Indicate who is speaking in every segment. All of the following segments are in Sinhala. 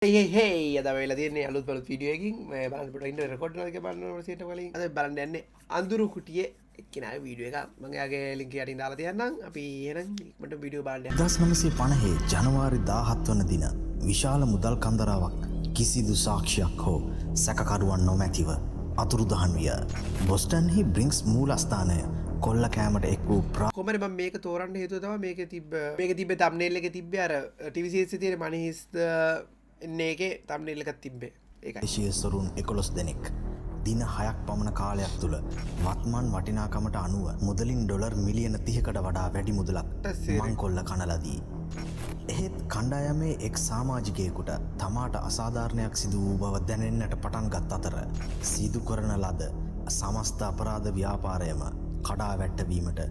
Speaker 1: හේ අද වෙලා තියන්නේ අලුත් බලුත් වීඩියෝ එකකින් මේ බලන්න පුට ඉන්න රෙකෝඩ් එකක් බලන්න සිට කලින් අද බලන්න යන්නේ අඳුරු කුටියේ එක්කෙනා වීඩියෝ එක මම එයාගේ ලින්ක් එක යටින් දාලා තියන්නම් අපි එහෙනම් ඉක්මනට වීඩියෝ බලන්න යමු
Speaker 2: 1950 ජනවාරි 17 වන දින විශාල මුදල් කන්දරාවක් කිසිදු සාක්ෂියක් හෝ සැකකරුවන් නොමැතිව අතුරුදහන් විය. බොස්ටන්හි බ්‍රින්ක්ස් මූලස්ථානය කොල්ල කෑමට එක් වූ
Speaker 1: කොහමද මම මේක තෝරන්න හේතුව තමයි මේකේ තිබ්බ තම්බ්නේල් එකේ තිබ්බේ අර ටීවී සීරීස් එකේ තියෙන money is the ඒකේ තම්බ්නේල් එකක් තිබ්බේ. ඒකයි.
Speaker 2: දේශීයසරුන් 11 දෙනෙක් දින 6ක් පමණ කාලයක් තුල වත්මන් වටිනාකමට අනුව මුදලින් ඩොලර් මිලියන 30කට වඩා වැඩි මුදලක් මංකොල්ල කනලදී. එහෙත් කණ්ඩායමේ එක් සමාජිකයෙකුට තමාට අසාධාරණයක් සිදු වූ බව දැනෙන්නට පටන් ගත් අතර සිදු කරන ලද සමස්ත අපරාධ ව්‍යාපාරයම කඩා වැටවීමට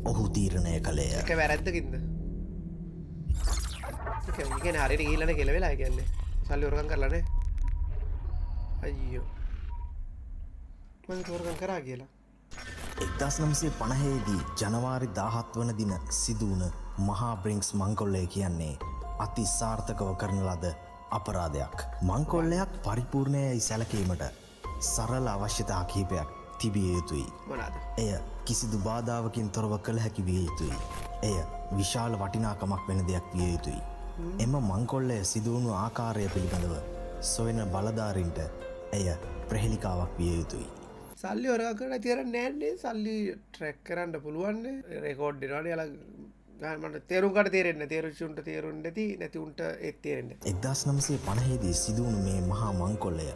Speaker 2: ඔහු තීරණය කළේය.
Speaker 1: ඒක වැරද්දකින්ද? ඒක කියන්නේ හරියට ගිහිල්ලානේ කෙලවෙලා කියන්නේ. සල්ලි හොරගම් කරලානේ. අයියෝ. මම හොරගම් කරා කියලා.
Speaker 2: 1950 දී ජනවාරි 17 වන දින සිදු වුණ මහා බ්‍රින්ක්ස් මංකොල්ලය කියන්නේ අති සාර්ථකව කරන ලද අපරාධයක්. මංකොල්ලයක් පරිපූර්ණයයි සැලකීමට සරල අවශ්‍යතා කිහිපයක් තිබිය යුතුයි.
Speaker 1: මොනවාද?
Speaker 2: එය කිසිදු බාධාවකින් තොරව කළ හැකි විය යුතුයි. එය විශාල වටිනාකමක් වෙන දෙයක් විය යුතුයි. එම මංකොල්ලය සිදුවුණු ආකාරය පිළිබඳව සොයන බලධාරීන්ට එය ප්‍රහෙලිකාවක් විය යුතුයි.
Speaker 1: සල්ලි හොරගම් කරලා තියරන්නේ නැන්නේ. සල්ලි ට්‍රැක් කරන්න පුළුවන් නේ. රෙකෝඩ් දෙනවනේ යාලා මට තේරුම් ගන්න තේරෙන්නේ නැහැ. තේරුච්චුන්ට තේරුන්නේ නැති නැති උන්ට ඒත් තේරෙන්නේ.
Speaker 2: 1950 දී සිදුවුණු මේ මහා මංකොල්ලය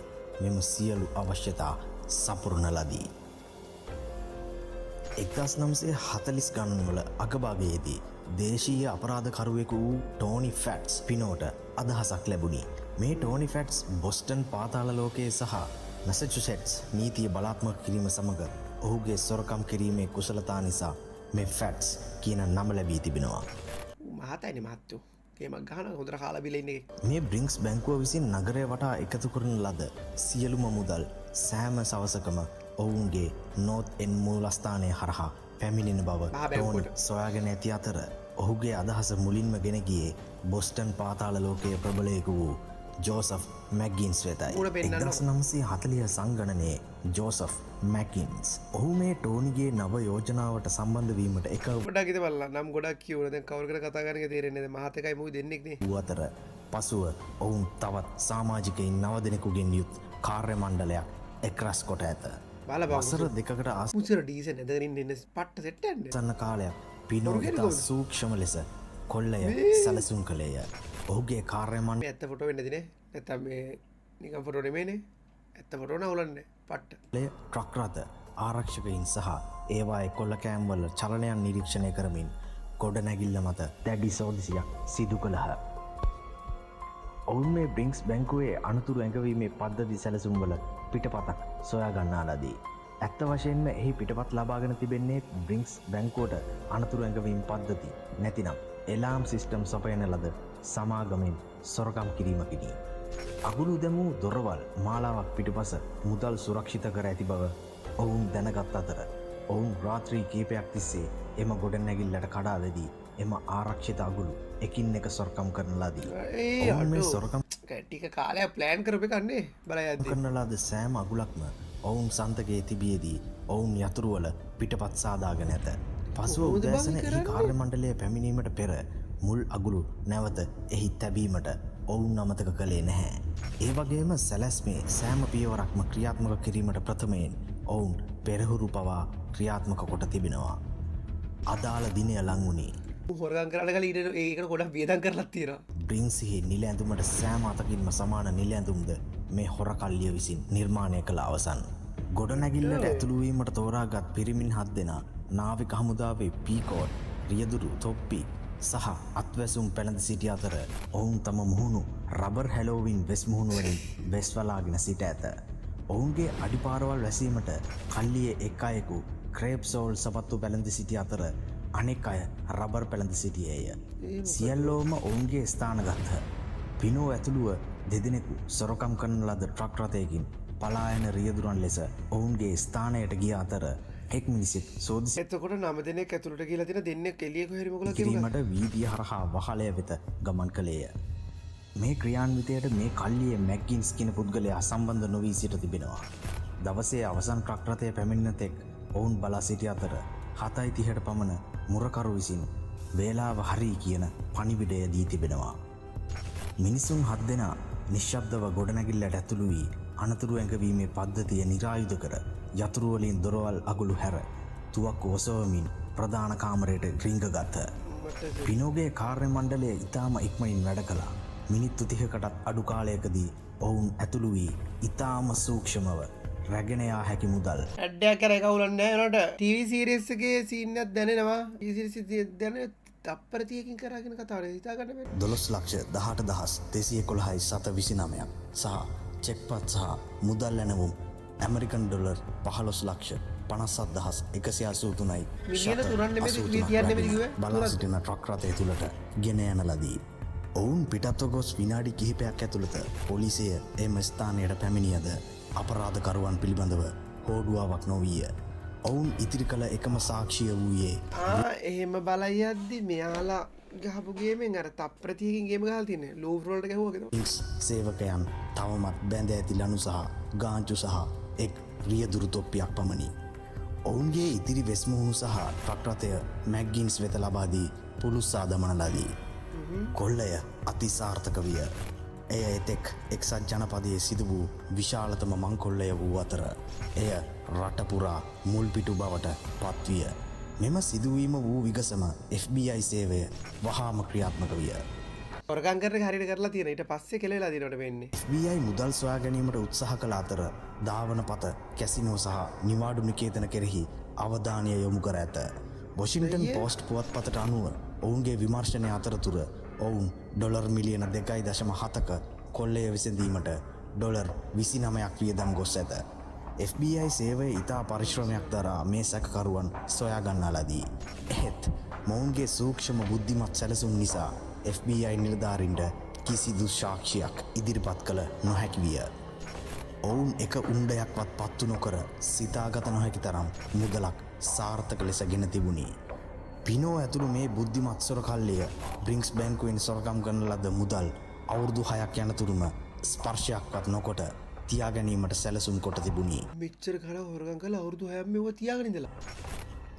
Speaker 2: මෙම සියලු අවශ්‍යතා සපුරන ලදී. 1940 ගණන්වල අගභාගයේදී දේශීය අපරාධකරුවෙකු වූ ටෝනි ෆැට්ස් පිනෝට අදහසක් ලැබුණි. මේ ටෝනි ෆැට්ස් බොස්ටන් පාතාල ලෝකයේ සහ මැසචුසෙට්ස් නීතිය බලාත්මක කිරීම සමග ඔහුගේ සොරකම් කිරීමේ කුසලතා නිසා මේ ෆැට්ස් කියන නම ලැබී තිබෙනවා.
Speaker 1: මහතයිනේ මහත්තයෝ. කේමක් ගහන හොඳට කාලා බිලා ඉන්නේ.
Speaker 2: මේ බ්‍රින්ක්ස් බැංකුව විසින් නගරය වටා එකතු කරන ලද සියලුම මුදල් සෑම සවසකම ඔවුන්ගේ නෝත් එන් මූලස්ථානය හරහා පැමිණෙන බව ටෝනි සොයාගෙන ඇති අතර ඔහුගේ අදහස මුලින්ම ගෙන ගියේ බොස්ටන් පාතාල ලෝකයේ ප්‍රබලයෙකු වූ ජෝසෆ් මැග්ගින්ස් වෙතයි. 1940 සංගණනයේ ජෝසෆ් මැකින්ස් ඔහු මේ ටෝනිගේ නව යෝජනාවට සම්බන්ධ වීමට එක
Speaker 1: ගොඩක් ඉත බලලා නම් ගොඩක් කියවන දැන් කවුරු කරලා කතා කරන්නේ තේරෙන්නේ නැහැ. මහත් එකයි මොකද දෙන්නෙක් නේ.
Speaker 2: ඌ අතර පසුව ඔවුන් තවත් සමාජිකයින් 9 දෙනෙකුගෙන් යුත් කාර්ය මණ්ඩලයක් එක්රැස් කොට ඇත. වසර දෙකකට
Speaker 1: ආසුචර ඩීසන් ඇදගෙන ඉන්න පට්ට සෙට් යන්නේ.
Speaker 2: සන්න කාලයක් පිනෝ ඉතා සූක්ෂම ලෙස කොල්ලය සැලසුම් කළේය. ඔහුගේ කාර්ය මණ්ඩලය
Speaker 1: ඇත්ත ෆොටෝ වෙන්නද නේ? නැත්නම් මේ නිකන් ෆොටෝ නෙමෙයිනේ. ඇත්ත ෆොටෝ නවලන්නේ පට්ට.
Speaker 2: ට්‍රක් රථ ආරක්ෂකයින් සහ ඒවායේ කොල්ල කෑම්වල චලනයන් නිරීක්ෂණය කරමින් ගොඩනැගිල්ල මත දැඩි සෝදිසියක් සිදු කළහ. ඔවුන් මේ බ්‍රින්ක්ස් බැංකුවේ අනතුරු ඇඟවීමේ පද්ධති සැලසුම්වල පිටපතක් සොයා ගන්නා ලදී. ඇත්ත වශයෙන්ම එහි පිටපත් ලබාගෙන තිබෙන්නේ බ්‍රින්ක්ස් බැංකුවට අනතුරු ඇඟවීම් පද්ධති නැතිනම් එලාම් සිස්ටම් සපයන ලද සමාගමෙන් සොරකම් කිරීමකිනි. අගුළු දැමූ දොරවල් මාලාවක් පිටුපස මුදල් සුරක්ෂිත කර ඇති බව ඔවුන් දැනගත් අතර ඔවුන් රාත්‍රී කීපයක් තිස්සේ එම ගොඩනැගිල්ලට කඩා වැදී එම ආරක්ෂිත අගුළු එකින් එක සොරකම් කරන ලදී. ඔවුන් මේ සොරකම්
Speaker 1: ටික කාලයක් ප්ලෑන් කරපු එකක් නේ බලයද්දි
Speaker 2: කරන ලද සෑම අගුලක්ම ඔවුන් සන්තකයේ තිබියදී ඔවුන් යතුරුවල පිටපත් සාදාගෙන ඇත. පසුව උදෑසන එහි කාර්ය මණ්ඩලය පැමිණීමට පෙර මුල් අගුළු නැවත එහි තැබීමට ඔවුන් අමතක කළේ නැහැ. ඒ වගේම සැලැස්මේ සෑම පියවරක්ම ක්‍රියාත්මක කිරීමට ප්‍රථමයෙන් ඔවුන් පෙරහුරු පවා ක්‍රියාත්මක කොට තිබෙනවා. අදාළ දිනය ලං වුණේ
Speaker 1: හොරගම් කරලා ගල ඊට ඒකට ගොඩක් වියදම් කරලා තියෙනවා.
Speaker 2: බ්‍රින්ක්ස්හි නිල ඇඳුමට සෑම අතකින්ම සමාන නිල ඇඳුම්ද මේ හොරකල්ලිය විසින් නිර්මාණය කළ අවසන්. ගොඩනැගිල්ලට ඇතුළු වීමට තෝරාගත් පිරිමින් 7 දෙනා නාවික හමුදාවේ පීකෝට්, රියදුරු තොප්පි සහ අත්වැසුම් පැළඳ සිටි අතර ඔවුන් තම මුහුණු රබර් හැලෝවින් වෙස් මුහුණුවලින් වෙස්වලාගෙන සිට ඇත. ඔවුන්ගේ අඩිපාරවල් වැසීමට කල්ලියේ එක් අයෙකු ක්‍රේප් සෝල් සපත්තු පැළඳ සිටි අතර අනෙක් අය රබර් පැළඳ සිටියේය. සියල්ලෝම ඔවුන්ගේ ස්ථානගත්හ. පිනෝ ඇතුළුව දෙදෙනෙකු සොරකම් කරන ලද ට්‍රක් රථයකින් පලායන රියදුරන් ලෙස ඔවුන්ගේ ස්ථානයට ගිය අතර එක් මිනිසෙක් සෝදිසි.
Speaker 1: එතකොට 9 දෙනෙක් ඇතුළට ගිහලා තියෙන දෙන්නෙක් එළිය කොහෙරි මොකද
Speaker 2: කිරීමට වීදිය හරහා වහලය වෙත ගමන් කළේය. මේ ක්‍රියාන්විතයට මේ කල්ලිය මැක්ගින්ස් කියන පුද්ගලයා සම්බන්ධ නොවී සිට තිබෙනවා. දවසේ අවසන් ට්‍රක් රථය පැමිණෙන තෙක් ඔවුන් බලා සිටි අතර 7:30ට පමණ මුරකරු විසින් වේලාව හරි කියන පණිවිඩය දී තිබෙනවා. මිනිසුන් 7 දෙනා නිශ්ශබ්දව ගොඩනැගිල්ලට ඇතුළු වී අනතුරු ඇඟවීමේ පද්ධතිය නිරායුධ කර යතුරු වලින් දොරවල් අගුළු හැර තුවක්කු ඔසවමින් ප්‍රධාන කාමරයට රිංගගත්හ. පිනෝගේ කාර්ය මණ්ඩලය ඉතාම ඉක්මනින් වැඩ කළා. මිනිත්තු 30කටත් අඩු කාලයකදී ඔවුන් ඇතුළු වී ඉතාම සූක්ෂමව රැගෙන යා හැකි මුදල්
Speaker 1: ඇඩ්ඩයක් කර කවුලන්න නට ටීවි සීරෙස්ගේ සීනත් දැනෙනවා දැන තප්පරතියකින් කරගෙන කතාර හිතාගන්න
Speaker 2: 12,18,211.29ක් සහ චෙක්පත් සහ මුදල් ඇනවුම් ඇමරිකන් ඩොලර් 15,57,183යි බලා සිටින ට්‍රක් රථය තුළට ගෙන යන ලදී. ඔවුන් පිටත්ව ගොස් විනාඩි කිහිපයක් ඇතුළත පොලිසිය එම ස්ථානයට පැමිණියද අපරාධකරුවන් පිළිබඳව හෝඩුවාවක් නොවීය. ඔවුන් ඉතිරි කළ එකම සාක්ෂිය වූයේ
Speaker 1: එහෙම බලයි අද්දි මෙයාලා ගහපුගේමෙන් අර තප්‍රතියකින් ගේම ගහල් තියන ලෝෆරෝල්ට ගැහුවගෙන
Speaker 2: සේවකයන් තවමත් බැඳ ඇති ලනු සහ ගාංචු සහ එක් රියදුරු තොප්පියක් පමණි. ඔවුන්ගේ ඉතිරි වෙස්මුහුණු සහ ට්‍රක්රතය මැක්ගින්ස් වෙත ලබාදී පුළුස්සා දමන ලදී. කොල්ලය අතිසාර්ථක විය. එය එතෙක් එක්සත් ජනපදයේ සිදු වූ විශාලතම මංකොල්ලය වූ අතර එය රටපුරා මුල්පිටු බවට පත්විය. මෙම සිදුවීම වූ විගසම FBI සේවය වහාම ක්‍රියාත්මක විය.
Speaker 1: ඔරගංකර හරිට කරලා තියෙන ඊට පස්සේ කෙලෙලා දිනට වෙන්නේ.
Speaker 2: FBI මුදල් සොයා ගැනීමට උත්සාහ කළ අතර ධාවන පත කැසිනෝ සහ නිවාඩු නිකේතන කෙරෙහි අවධානය යොමු කර ඇත. වොෂින්ටන් පෝස්ට් පුවත්පතට අනුව ඔවුන්ගේ විමර්ශනය අතරතුර ඔවුන් ඩොලර් මිලියන 2.7ක කොල්ලය විසඳීමට ඩොලර් 29ක් වියදම් ගොස් ඇත. FBI සේවය ඉතා පරිශ්‍රමයක් දරා මේ සැකකරුවන් සොයා ගන්නා ලදී. එහෙත් මොවුන්ගේ සූක්ෂම බුද්ධිමත් සැලසුම් නිසා FBI නිලධාරින්ට කිසිදු සාක්ෂියක් ඉදිරිපත් කළ නොහැකි විය. ඔවුන් එක උණ්ඩයක්වත් පත්තු නොකර සිතාගත නොහැකි තරම් මුදලක් සාර්ථක ලෙස ගෙන තිබුණි. පිනෝ ඇතුළු මේ බුද්ධිමත් සොරකල්ලිය බ්‍රින්ක්ස් බැංකුවෙන් සොරකම් කරන ලද මුදල් අවුරුදු 6ක් යනතුරුම ස්පර්ශයක්වත් නොකොට තියා ගැනීමට සැලසුම් කොට තිබුණි.
Speaker 1: මෙච්චර කාලෙ හොරගම් කරලා අවුරුදු 6ක් මෙව තියාගෙන ඉඳලා.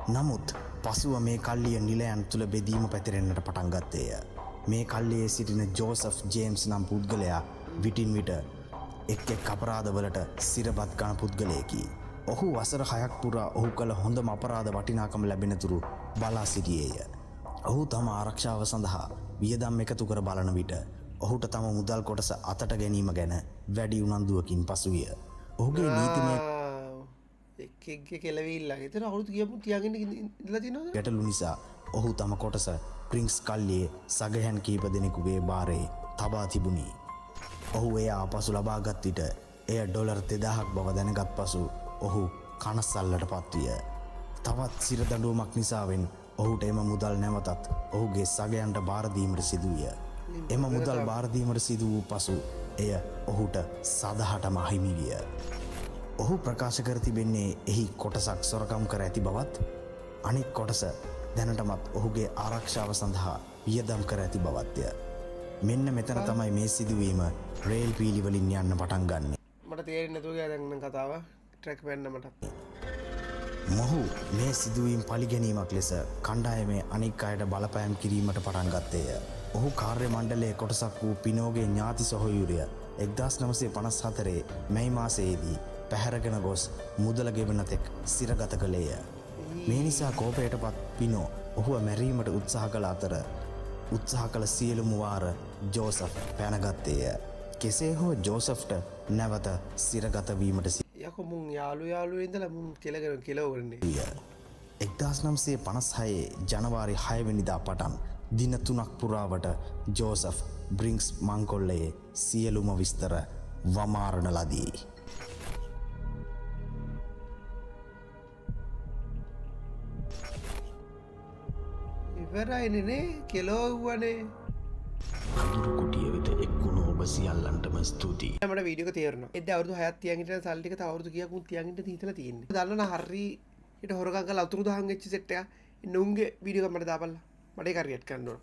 Speaker 2: නමුත් පසුව මේ කල්ලිය නිලයන් තුළ බෙදීම පැතිරෙන්නට පටන් ගත්තේය. මේ කල්ලියේ සිටින ජෝසෆ් ජේම්ස් නම් පුද්ගලයා විටින් විට එක් අපරාධවලට සිරපත් ගන පුද්ගලයෙකි. ඔහු වසර 6ක් පුරා ඔහු කළ හොඳම අපරාධ වටිනාකම ලැබෙනතුරු බලා සිටියේය. ඔහු තම ආරක්ෂාව සඳහා වියදම් එකතු කර බලන විට ඔහුට තම මුදල් කොටස අතට ගැනීම ගැන වැඩි උනන්දුවකින් පසුවිය. ඔහුගේ නීතිමය
Speaker 1: එක්ක කෙලවිල්ලා එතන අවුරුදු කියපු තියාගෙන ඉඳලා තියනවා.
Speaker 2: ගැටලු නිසා ඔහු තම කොටස ප්‍රින්ස් කල්ලියේ සගයන් කීප දෙනෙකුගේ බාරේ තබා තිබුණි. ඔහු එය ආපසු ලබාගත් විට එය ඩොලර් 2000ක් බව දැනගත් පසු ඔහු කනස්සල්ලට පත්විය. තවත් සිරදඬුවමක් නිසාවෙන් ඔහුට එම මුදල් නැවතත් ඔහුගේ සගයන්ට බාරදීමට සිදුවිය. එම මුදල් බාරදීමට සිදු වූ පසු එය ඔහුට සදහටම අහිමි විය. ඔහු ප්‍රකාශ කර තිබෙන්නේ එහි කොටසක් සොරකම් කර ඇති බවත් අනික් කොටස දැනටමත් ඔහුගේ ආරක්ෂාව සඳහා වියදම් කර ඇති බවත්ය. මෙන්න මෙතන තමයි මේ සිදුවීම රේල් පීලිවලින් යන්න පටන් ගන්නේ.
Speaker 1: මට තේරෙන්නේ නැතුව ගියා දැන් කතාව ට්‍රැක් වෙන්න මට.
Speaker 2: මොහු මේ සිදුවීම් පලිගැනීමක් ලෙස කණ්ඩායමේ අනික් අයට බලපෑම් කිරීමට පටන් ගත්තේය. ඔහු කාර්ය මණ්ඩලයේ කොටසක් වූ පිනෝගේ ඥාති සොහොයුරිය 1954 මැයි මාසයේදී පැහැරගෙන ගොස් මුදල ගෙවන තෙක් සිරගත කළේය. මේ නිසා කෝපයටපත් පිනෝ ඔහුව මැරීමට උත්සාහ කළ අතර උත්සාහ කළ සියලුම වාර ජෝසෆ් පැනගත්තේය. කෙසේ හෝ ජෝසෆ්ට නැවත සිරගත වීමට
Speaker 1: යකෝ මුන් යාළුවෝ ඉඳලා මුන් කෙලවරන්නේ.
Speaker 2: 1956 ජනවාරි 6 වෙනිදා පටන් දින 3ක් පුරාවට ජෝසෆ් බ්‍රින්ක්ස් මංකොල්ලයේ සියලුම විස්තර වමාරන ලදී.
Speaker 1: ඉවරයිනේ කෙලවුවනේ.
Speaker 2: අඳුරු කුටිය වෙත එක්වුණු ඔබ සියල්ලන්ටම ස්තුතියි.
Speaker 1: මට වීඩියෝ එක තේරෙනවා. එද්දා අවුරුදු 6ක් තියන් හිටියන සල්ලි ටික තව අවුරුදු කීයක් උන් තියන් ඉන්න හිතලා තියෙන්නේ. දන්නවනේ හරි ඊට හොරගම් කරලා අතුරු දහන් වෙච්ච සෙට් එක. ඉන්න උන්ගේ වීඩියෝ එක මට දාපල්ලා. මට ඒක හරියට කරන්න ඕන.